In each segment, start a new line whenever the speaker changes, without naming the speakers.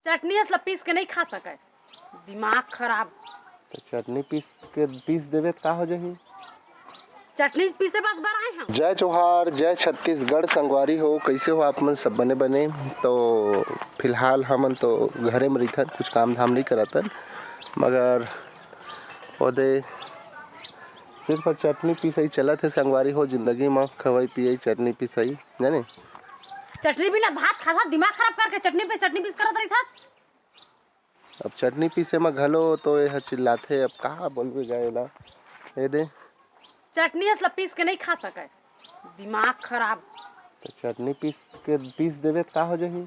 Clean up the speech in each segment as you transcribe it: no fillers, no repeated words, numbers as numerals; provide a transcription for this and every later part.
चटनी असला पीस के नहीं खा सके, दिमाग खराब।
तो चटनी पीस देवे का हो जाही?
चटनी पीसे बस बनाए हम।
जय जोहार, जय छत्तीसगढ़। संगवारी हो, कैसे हो आप मन? सब बने तो फिलहाल हमन तो घरे में रहीथन, कुछ काम धाम नहीं करतन, मगर ओदे सिर्फ चटनी पिसई चलत है। संगवारी हो, जिंदगी में खवाई पियई चटनी पिसई जाने।
चटनी बिना भात खाता, दिमाग खराब करके चटनी पीस करत रही था।
अब चटनी पीसे में घलो तो यह चिल्लाथे, अब कहाँ बोलबे जाएला। ए दे
चटनी असला पीस के नहीं खा सके, दिमाग खराब।
तो चटनी पीस देवे का हो जाही?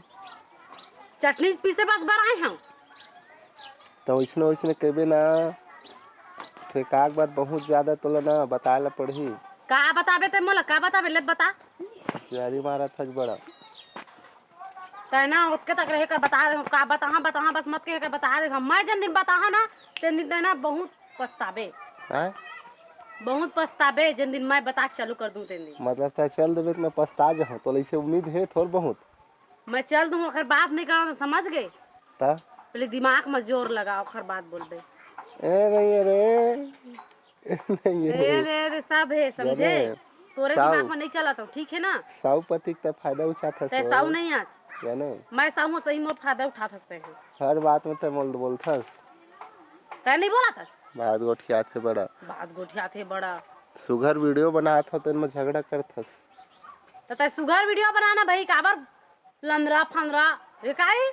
चटनी पीसे बस बनाए हम।
तो वैसने कहबे ना, थे काग बात बहुत ज्यादा तोला ना बताए ला पड़ही।
का बताबे ते मोला, का बताबे ले बता।
जारी मारा था बड़ा
कहना उसके तक रहे कर बता दे, का बताहा बस मत कहे कर बता दे। मैं जन दिन बताहा ना तेन दिन देना बहुत पछताबे।
हैं?
बहुत पछताबे जन दिन मैं बता के चालू कर दूं तेन दिन।
मतलब था चल देवे तो मैं पछता जाऊँ, तो ऐसे उम्मीद है थोड़ बहुत।
मैं चल दूं अगर बात नहीं करा तो समझ गए।
ता
पहले दिमाग में जोर लगाओ फिर बात बोल दे।
ए नहीं रे नहीं
रे सब है समझे, तोरे दिमाग में नहीं चला तो ठीक है ना।
साउ पति का फायदा उठाता
ते साउ नहीं आज
जाने,
मैं साउ में सही में फायदा उठा सकते हैं।
हर बात में तो बोलथस।
तै नहीं बोला था
बात गोठिया थे बड़ा,
बात गोठिया थे बड़ा।
सुगर वीडियो बनात हो तो इनमें झगड़ा करथस।
तो तै सुगर वीडियो बनाना भाई, काबर लंदरा फंदरा ये काई।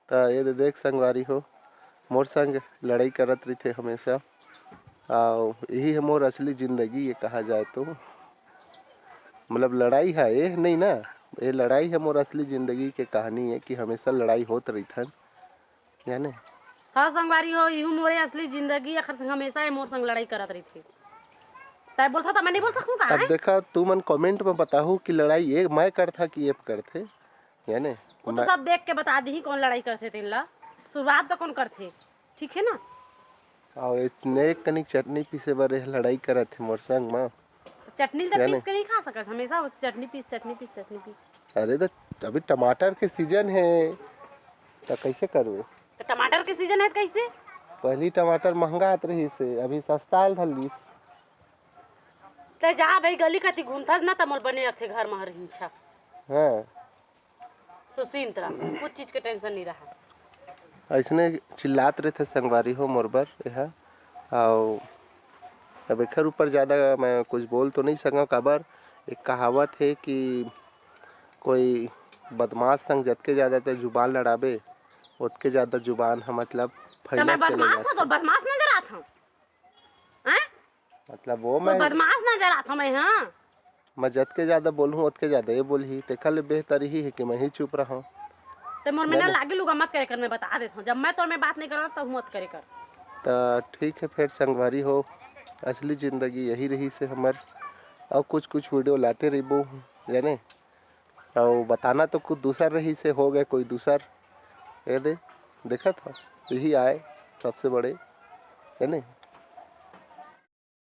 तो ये देख संगवारी हो, मोर संग लड़ाई करत रही थे हमेशा, और यही है मोर असली जिंदगी। ये कहा जाए तो मतलब लड़ाई है ये नहीं ना, ये लड़ाई है मोर असली जिंदगी के कहानी है कि हमेशा लड़ाई होत रही थन जाने।
हाँ संगवारी हो, यू मोरे असली जिंदगी अखर संग हमेशा मोर संग लड़ाई करत रही थी। तै बोलता था मैं नहीं बोल सकूं का?
अब देखा तू मन कमेंट में बताहू कि लड़ाई ये मैं करता कि ये करते यानी।
वो तो सब देख के बता दी कौन लड़ाई करते थे ला, शुरुआत तो कौन करते, ठीक है ना।
और इतने कनिक चटनी पीसे बारे लड़ाई करत थे मोर संग में।
चटनी तो पीस के नहीं खा सकत हमेशा, चटनी पीस।
अरे तो अभी टमाटर के सीजन है तो कैसे करूँ?
तो टमाटर के सीजन है कैसे?
पहली टमाटर महंगा आत रही से, अभी सस्ता आयल धलिस।
तो जा भाई गली कति घूमता ना तमल बने रखे घर में हरिंछा।
हाँ
सुशील तरह कुछ चीज के टेंशन नहीं रहा।
ऐसने चिल्लात रहे थे संगवारी हो मोरबर यह। और अब एकर ऊपर ज़्यादा मैं कुछ बोल तो नहीं सकूँ, काबर एक कहावत है कि कोई बदमाश संग जतके ज़्यादा तो जुबान लड़ाबे उतके ज़्यादा जुबान है मतलब
तो मैं बदमाश हूँ, तो बदमाश नजर आता हूँ
मतलब वो
तो
मैं
बदमाश नजर आता हूँ मैं। हाँ
मैं जतके ज़्यादा बोलूँ उतके ज़्यादा ये बोली, तेखल बेहतर ही है कि मैं ही चुप रहा हूँ।
तो मोर में ना लागे लूगा मत करे कर, मैं बता देता हूँ। जब मैं तो मैं बात नहीं कर रहा तब मत करे कर।
तो ठीक है फिर संगवारी हो, असली ज़िंदगी यही रही से हमार। और कुछ वीडियो लाते रही जाने, और बताना तो कुछ दूसर रही से हो गए कोई दूसर। ये देखा था यही आए सबसे बड़े है नहीं।